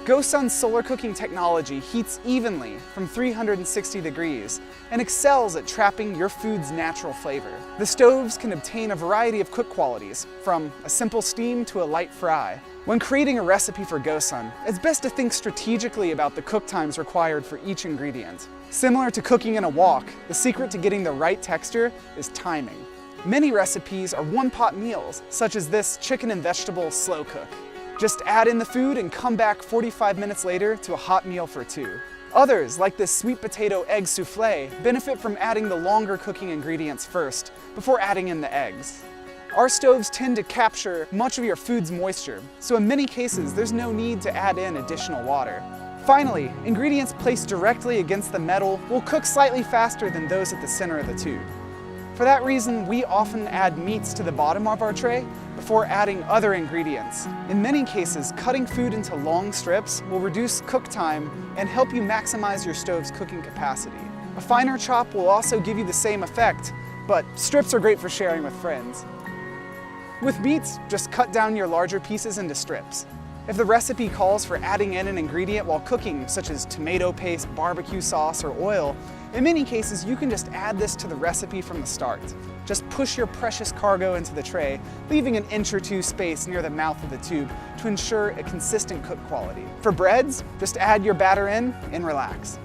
GoSun's solar cooking technology heats evenly from 360 degrees and excels at trapping your food's natural flavor. The stoves can obtain a variety of cook qualities, from a simple steam to a light fry. When creating a recipe for GoSun, it's best to think strategically about the cook times required for each ingredient. Similar to cooking in a wok, the secret to getting the right texture is timing. Many recipes are one-pot meals, such as this chicken and vegetable slow cook. Just add in the food and come back 45 minutes later to a hot meal for two. Others, like this sweet potato egg souffle, benefit from adding the longer cooking ingredients first, before adding in the eggs. Our stoves tend to capture much of your food's moisture, so in many cases there's no need to add in additional water. Finally, ingredients placed directly against the metal will cook slightly faster than those at the center of the tube. For that reason, we often add meats to the bottom of our tray before adding other ingredients. In many cases, cutting food into long strips will reduce cook time and help you maximize your stove's cooking capacity. A finer chop will also give you the same effect, but strips are great for sharing with friends. With meats, just cut down your larger pieces into strips. If the recipe calls for adding in an ingredient while cooking, such as tomato paste, barbecue sauce, or oil, in many cases you can just add this to the recipe from the start. Just push your precious cargo into the tray, leaving an inch or two space near the mouth of the tube to ensure a consistent cook quality. For breads, just add your batter in and relax.